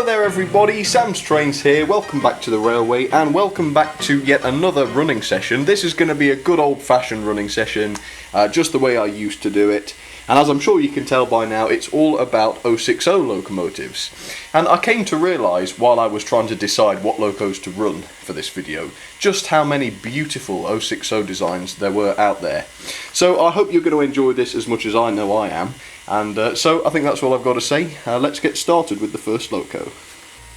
Hello there everybody, Sam's Trains here, welcome back to the railway and welcome back to yet another running session. This is going to be a good old-fashioned running session, just the way I used to do it. And as I'm sure you can tell by now, it's all about 060 locomotives. And I came to realise while I was trying to decide what locos to run for this video, just how many beautiful 060 designs there were out there. So I hope you're going to enjoy this as much as I know I am. And so I think that's all I've got to say. Let's get started with the first loco.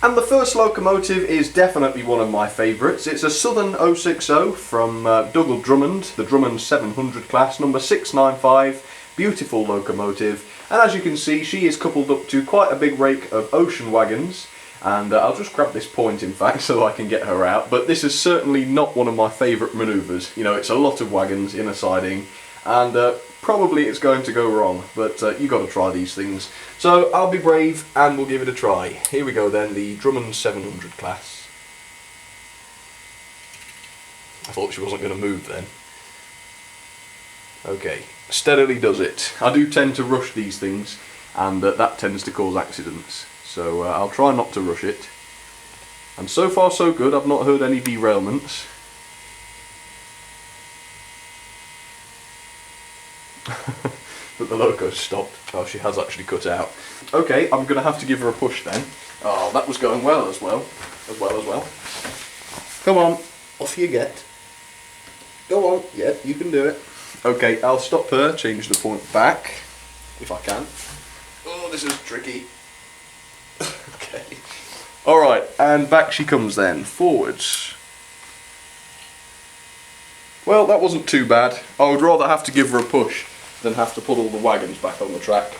And the first locomotive is definitely one of my favourites. It's a Southern 060 from Drummond, the Drummond 700 class, number 695. Beautiful locomotive, and as you can see she is coupled up to quite a big rake of ocean wagons, and I'll just grab this point in fact so I can get her out, but this is certainly not one of my favourite manoeuvres. You know, it's a lot of wagons in a siding, and probably it's going to go wrong, but you got to try these things. So I'll be brave and we'll give it a try. Here we go then, the Drummond 700 class. I thought she wasn't going to move then. Okay, steadily does it. I do tend to rush these things, and that tends to cause accidents. So I'll try not to rush it. And so far so good, I've not heard any derailments. But the loco's stopped. Oh, she has actually cut out. Okay, I'm going to have to give her a push then. Oh, that was going well as well. Come on, off you get. Go on, yeah, you can do it. Okay, I'll stop her, change the point back, if I can. Oh, this is tricky. Okay. Alright, and back she comes then, forwards. Well, that wasn't too bad. I would rather have to give her a push than have to put all the wagons back on the track.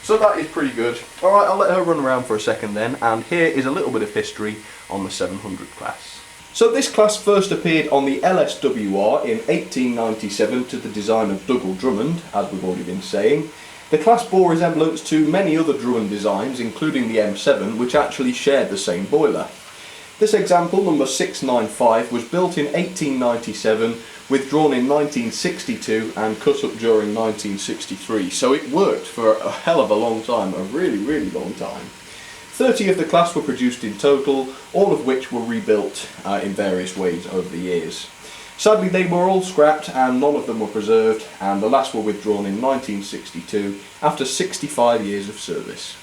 So that is pretty good. Alright, I'll let her run around for a second then, and here is a little bit of history on the 700 class. So this class first appeared on the LSWR in 1897 to the design of Drummond, as we've already been saying. The class bore resemblance to many other Drummond designs, including the M7, which actually shared the same boiler. This example, number 695, was built in 1897, withdrawn in 1962 and cut up during 1963. So it worked for a hell of a long time, a really, really long time. 30 of the class were produced in total, all of which were rebuilt in various ways over the years. Sadly, they were all scrapped and none of them were preserved, and the last were withdrawn in 1962 after 65 years of service.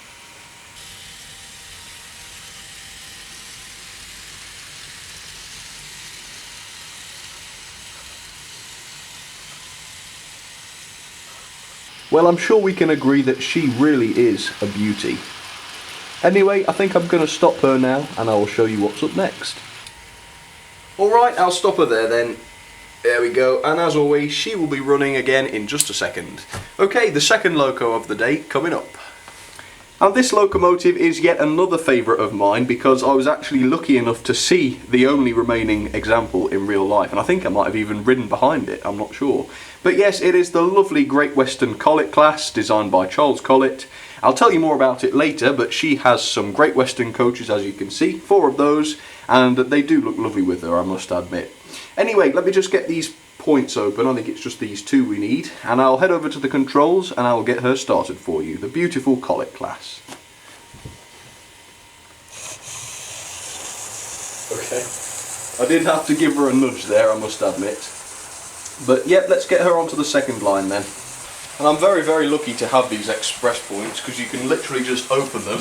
Well, I'm sure we can agree that she really is a beauty. Anyway, I think I'm going to stop her now and I will show you what's up next. Alright, I'll stop her there then. There we go, and as always, she will be running again in just a second. Okay, the second loco of the day coming up. And this locomotive is yet another favourite of mine because I was actually lucky enough to see the only remaining example in real life, and I think I might have even ridden behind it, I'm not sure. But yes, it is the lovely Great Western Colne Class, designed by Charles Colne. I'll tell you more about it later, but she has some Great Western coaches, as you can see, 4 of those, and they do look lovely with her, I must admit. Anyway, let me just get these points open. I think it's just these 2 we need, and I'll head over to the controls and I'll get her started for you, the beautiful Colne Class. Okay, I did have to give her a nudge there, I must admit. But yeah, let's get her onto the second line then. And I'm very, very lucky to have these express points because you can literally just open them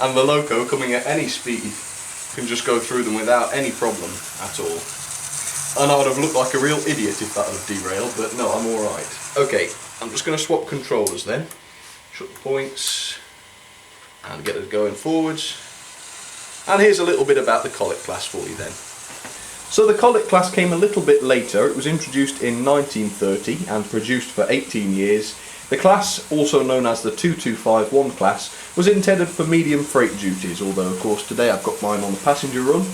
and the loco, coming at any speed, can just go through them without any problem at all. And I would have looked like a real idiot if that had derailed, but no, I'm alright. Okay, I'm just going to swap controllers then. Shut the points and get us going forwards. And here's a little bit about the Colne Class for you then. So the Colne Class came a little bit later. It was introduced in 1930 and produced for 18 years. The class, also known as the 2251 class, was intended for medium freight duties, although of course today I've got mine on the passenger run.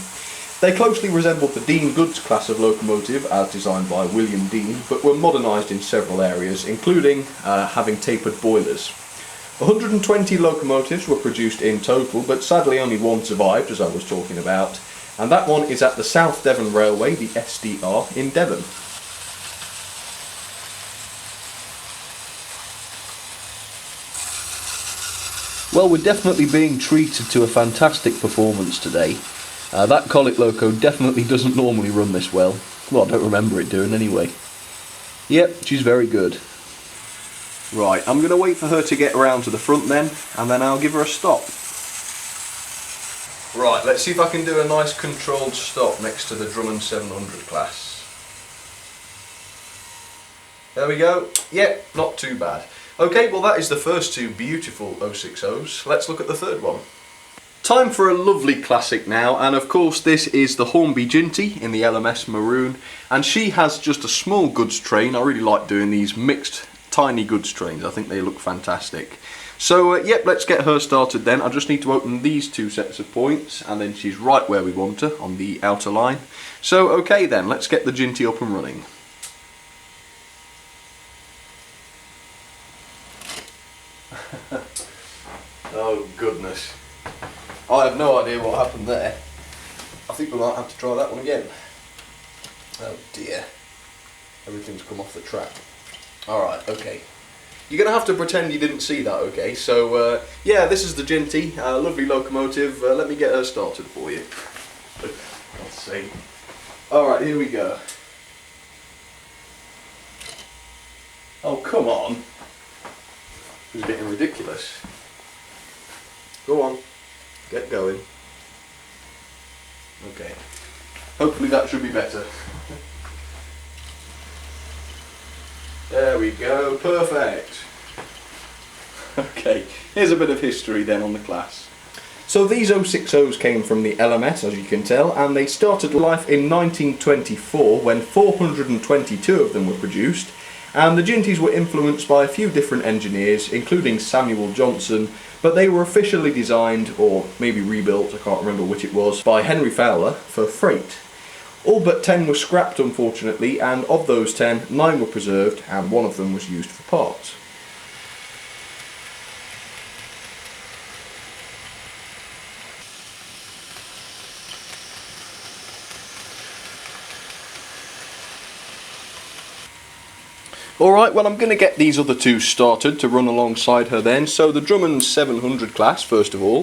They closely resembled the Dean Goods class of locomotive as designed by William Dean, but were modernised in several areas, including having tapered boilers. 120 locomotives were produced in total, but sadly only one survived, as I was talking about. And that one is at the South Devon Railway, the SDR, in Devon. Well, we're definitely being treated to a fantastic performance today. That Colne Loco definitely doesn't normally run this well. Well, I don't remember it doing anyway. Yep, she's very good. Right, I'm going to wait for her to get around to the front then, and then I'll give her a stop. Right, let's see if I can do a nice controlled stop next to the Drummond 700 class. There we go. Yep, not too bad. Okay, well that is the first two beautiful 060s. Let's look at the third one. Time for a lovely classic now, and of course this is the Hornby Ginty in the LMS Maroon, and she has just a small goods train. I really like doing these mixed tiny goods trains. I think they look fantastic. So yep, let's get her started then. I just need to open these two sets of points, and then she's right where we want her on the outer line. So okay then, let's get the Ginty up and running. Oh goodness. I have no idea what happened there. I think we might have to try that one again. Oh dear. Everything's come off the track. Alright, okay. You're going to have to pretend you didn't see that, okay? So, yeah, this is the Ginty, lovely locomotive. Let me get her started for you. Let's see. Alright, here we go. Oh, come on. This is getting ridiculous. Go on. Get going. Okay. Hopefully that should be better. There we go, perfect. Okay, here's a bit of history then on the class. So these 060s came from the LMS, as you can tell, and they started life in 1924 when 422 of them were produced, and the Gintys were influenced by a few different engineers, including Samuel Johnson, but they were officially designed, or maybe rebuilt, I can't remember which it was, by Henry Fowler for freight. All but 10 were scrapped unfortunately, and of those 10, 9 were preserved and one of them was used for parts. Alright, well I'm going to get these other two started to run alongside her then. So the Drummond 700 class first of all,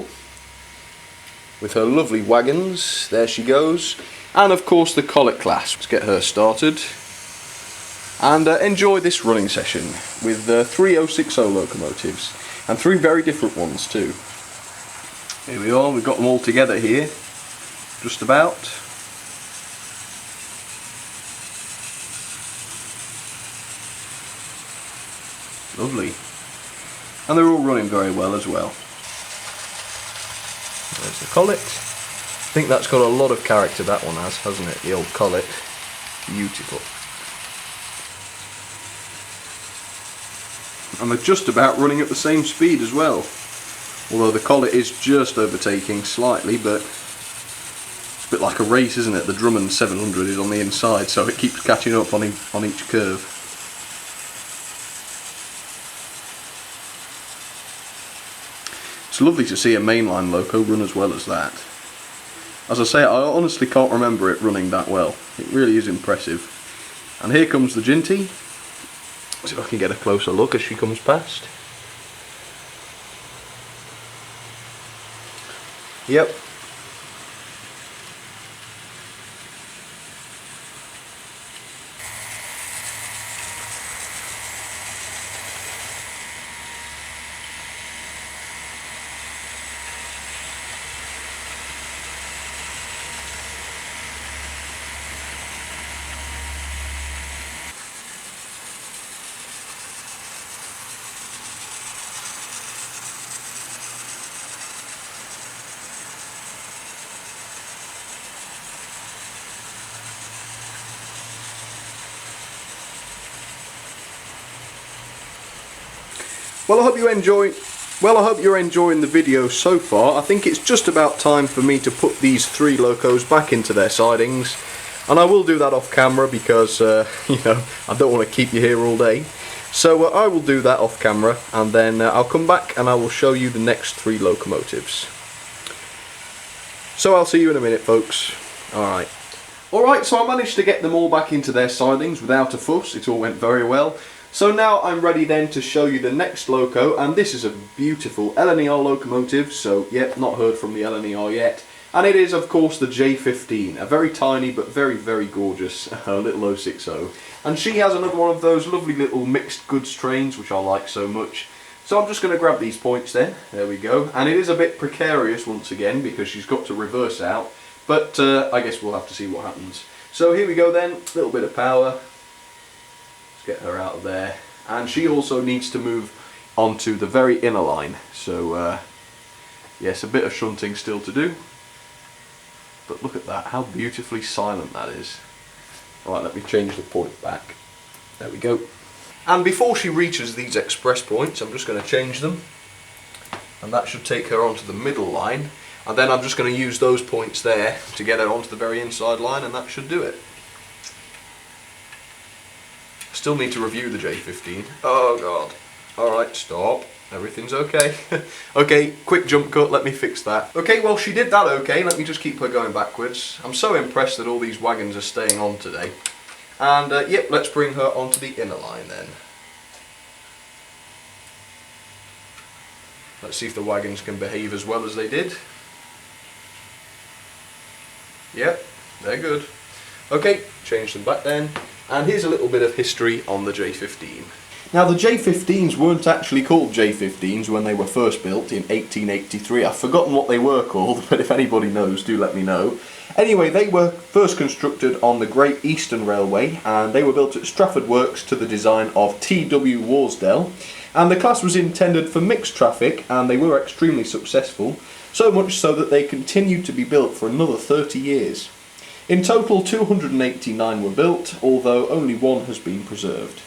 with her lovely wagons, there she goes. And of course the Colne Class. Let's get her started and enjoy this running session with 3 060 locomotives, and 3 very different ones too. Here we are, we've got them all together here, just about. Lovely. And they're all running very well as well. There's the collet. I think that's got a lot of character, that one has, hasn't it? The old collet. Beautiful. And they're just about running at the same speed as well. Although the collet is just overtaking slightly, but it's a bit like a race, isn't it? The Drummond 700 is on the inside, so it keeps catching up on each curve. It's lovely to see a mainline loco run as well as that. As I say, I honestly can't remember it running that well. It really is impressive. And here comes the Ginty. See if I can get a closer look as she comes past. Yep. Well, I hope you're enjoying the video so far. I think it's just about time for me to put these 3 locos back into their sidings, and I will do that off camera because you know, I don't want to keep you here all day. So I will do that off camera, and then I'll come back and I will show you the next 3 locomotives. So I'll see you in a minute, folks. Alright, so I managed to get them all back into their sidings without a fuss. It all went very well. So now I'm ready then to show you the next loco, and this is a beautiful LMAO locomotive, so yep, not heard from the LMAO yet. And it is of course the J15, a very tiny but very, very gorgeous little 060. And she has another one of those lovely little mixed goods trains which I like so much. So I'm just going to grab these points then, there we go. And it is a bit precarious once again because she's got to reverse out, but I guess we'll have to see what happens. So here we go then, a little bit of power. Let's get her out of there. And she also needs to move onto the very inner line. So yes, a bit of shunting still to do. But look at that, how beautifully silent that is. Right, let me change the point back. There we go. And before she reaches these express points, I'm just going to change them. And that should take her onto the middle line. And then I'm just going to use those points there to get her onto the very inside line, and that should do it. Still need to review the J15. Oh god. Alright, stop. Everything's okay. Okay, quick jump cut, let me fix that. Okay, well she did that okay, let me just keep her going backwards. I'm so impressed that all these wagons are staying on today. And yep, let's bring her onto the inner line then. Let's see if the wagons can behave as well as they did. Yep, they're good. Okay, change them back then. And here's a little bit of history on the J15. Now the J15s weren't actually called J15s when they were first built in 1883. I've forgotten what they were called, but if anybody knows, do let me know. Anyway, they were first constructed on the Great Eastern Railway, and they were built at Strafford Works to the design of T.W. Worsdale. And the class was intended for mixed traffic, and they were extremely successful, so much so that they continued to be built for another 30 years. In total, 289 were built, although only one has been preserved.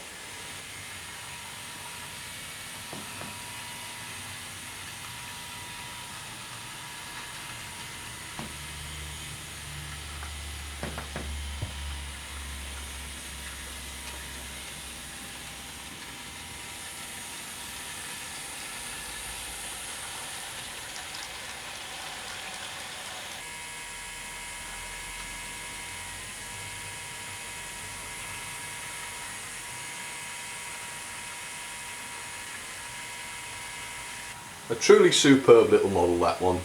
A truly superb little model, that one.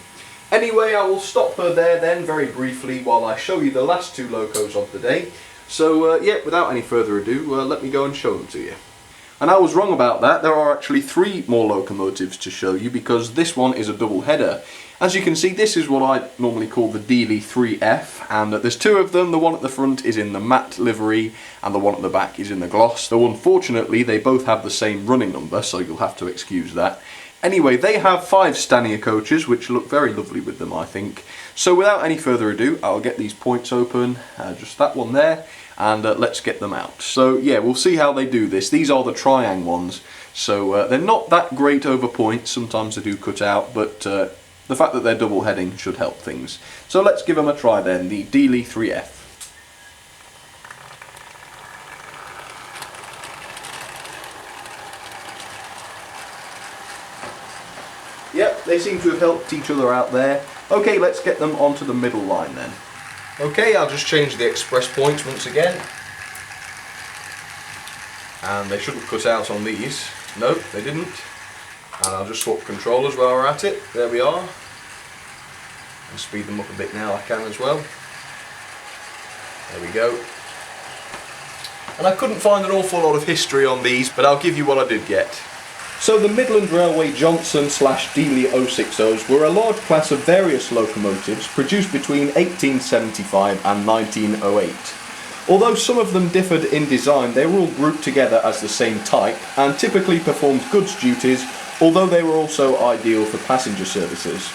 Anyway, I will stop her there then very briefly while I show you the last two locos of the day. So yeah, without any further ado, let me go and show them to you. And I was wrong about that, there are actually 3 more locomotives to show you because this one is a double header. As you can see, this is what I normally call the Divi 3F, and there's 2 of them. The one at the front is in the matte livery and the one at the back is in the gloss, though unfortunately they both have the same running number, so you'll have to excuse that. Anyway, they have 5 Stanier coaches, which look very lovely with them, I think. So without any further ado, I'll get these points open, just that one there, and let's get them out. So yeah, we'll see how they do this. These are the Triang ones, so they're not that great over points. Sometimes they do cut out, but the fact that they're double heading should help things. So let's give them a try then, the Divi 3F. Yep, they seem to have helped each other out there. Okay, let's get them onto the middle line then. Okay, I'll just change the express points once again. And they shouldn't cut out on these. Nope, they didn't. And I'll just swap controllers while we're at it. There we are. And speed them up a bit now, I can as well. There we go. And I couldn't find an awful lot of history on these, but I'll give you what I did get. So the Midland Railway Johnson / Divi 060s were a large class of various locomotives produced between 1875 and 1908. Although some of them differed in design, they were all grouped together as the same type and typically performed goods duties, although they were also ideal for passenger services.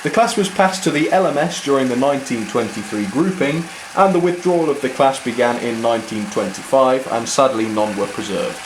The class was passed to the LMS during the 1923 grouping, and the withdrawal of the class began in 1925, and sadly none were preserved.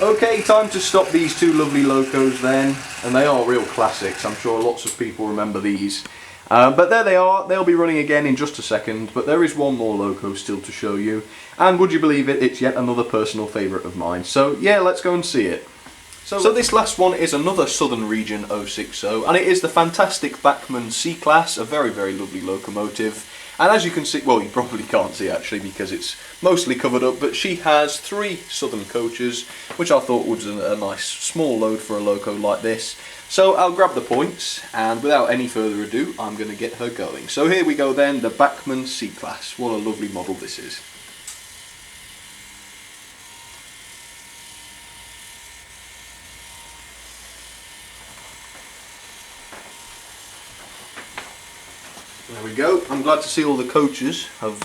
Okay, time to stop these two lovely locos then, and they are real classics. I'm sure lots of people remember these. But there they are, they'll be running again in just a second, but there is one more loco still to show you, and would you believe it, it's yet another personal favourite of mine. So yeah, let's go and see it. So this last one is another Southern Region 060, and it is the fantastic Backman C Class, a very, very lovely locomotive. And as you can see, well, you probably can't see actually because it's mostly covered up, but she has 3 Southern coaches, which I thought was a nice small load for a loco like this. So I'll grab the points, and without any further ado, I'm going to get her going. So here we go then, the Backman C Class. What a lovely model this is. There we go. I'm glad to see all the coaches have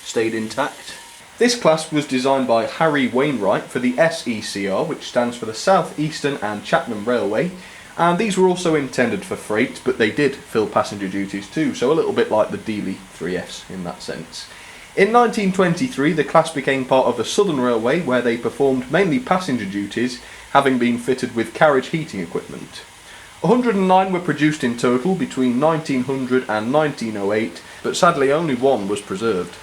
stayed intact. This class was designed by Harry Wainwright for the SECR, which stands for the South Eastern and Chatham Railway, and these were also intended for freight, but they did fill passenger duties too, so a little bit like the Divi 3Fs in that sense. In 1923 the class became part of the Southern Railway, where they performed mainly passenger duties, having been fitted with carriage heating equipment. 109 were produced in total between 1900 and 1908, but sadly only one was preserved.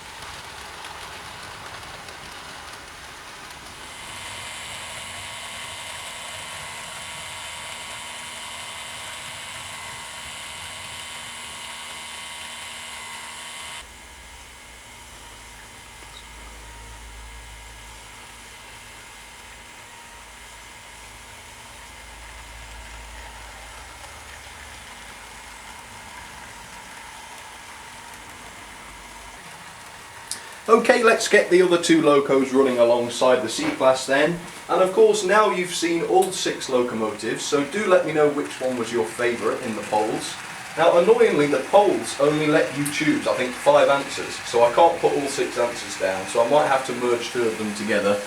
Okay, let's get the other 2 locos running alongside the C Class then. And of course now you've seen all 6 locomotives, so do let me know which one was your favourite in the polls. Now annoyingly the polls only let you choose, I think, 5 answers, so I can't put all 6 answers down, so I might have to merge 2 of them together.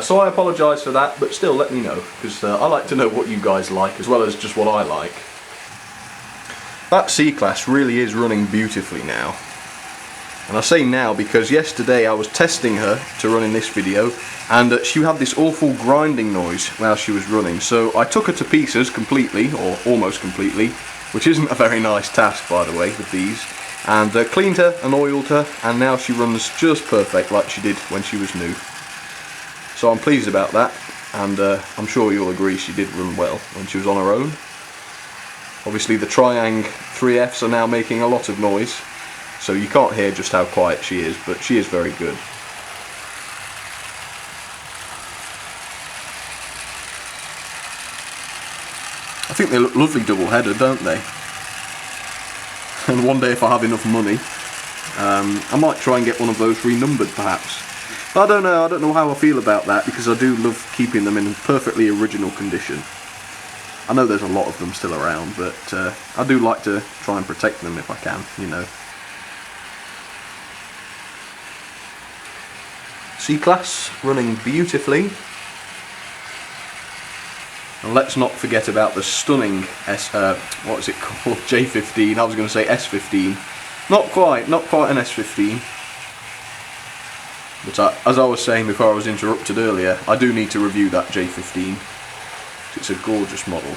So I apologise for that, but still let me know, because I like to know what you guys like as well as just what I like. That C Class really is running beautifully now. And I say now because yesterday I was testing her to run in this video, and she had this awful grinding noise while she was running, so I took her to pieces completely, or almost completely, which isn't a very nice task by the way with these, and cleaned her and oiled her, and now she runs just perfect like she did when she was new. So I'm pleased about that, and I'm sure you'll agree she did run well when she was on her own. Obviously the Triang 3Fs are now making a lot of noise, so you can't hear just how quiet she is, but she is very good. I think they look lovely double-headed, don't they? And one day if I have enough money, I might try and get one of those renumbered perhaps. I don't know how I feel about that, because I do love keeping them in perfectly original condition. I know there's a lot of them still around, but I do like to try and protect them if I can, you know. C Class running beautifully, and let's not forget about the stunning what is it called, J15. I was going to say S15, not quite an S15, but as I was saying before I was interrupted earlier, I do need to review that J15. It's a gorgeous model.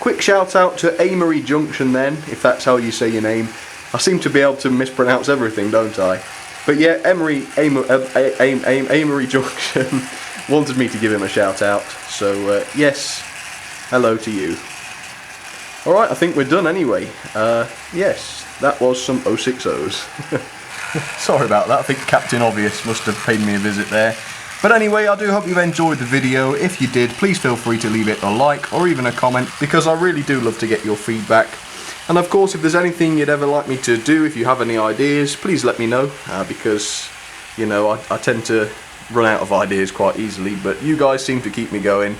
Quick shout out to Amory Junction then, if that's how you say your name. I seem to be able to mispronounce everything, don't I? But yeah, Amory Junction wanted me to give him a shout out, so yes, hello to you. Alright, I think we're done anyway. Yes, that was some 060s. Sorry about that, I think Captain Obvious must have paid me a visit there. But anyway, I do hope you've enjoyed the video. If you did, please feel free to leave it a like or even a comment, because I really do love to get your feedback. And of course, if there's anything you'd ever like me to do, if you have any ideas, please let me know, because, you know, I tend to run out of ideas quite easily, but you guys seem to keep me going.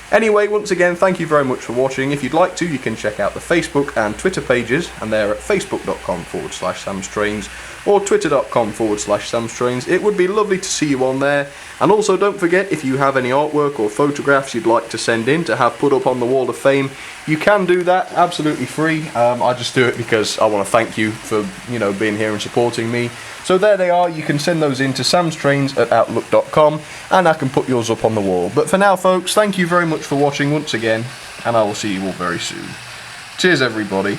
Anyway, once again, thank you very much for watching. If you'd like to, you can check out the Facebook and Twitter pages, and they're at facebook.com/samstrains or twitter.com/samstrains. It would be lovely to see you on there. And also, don't forget, if you have any artwork or photographs you'd like to send in to have put up on the Wall of Fame, you can do that absolutely free. I just do it because I want to thank you for, you know, being here and supporting me. So there they are. You can send those in to samstrains@outlook.com, and I can put yours up on the wall. But for now, folks, thank you very much for watching once again, and I will see you all very soon. Cheers, everybody.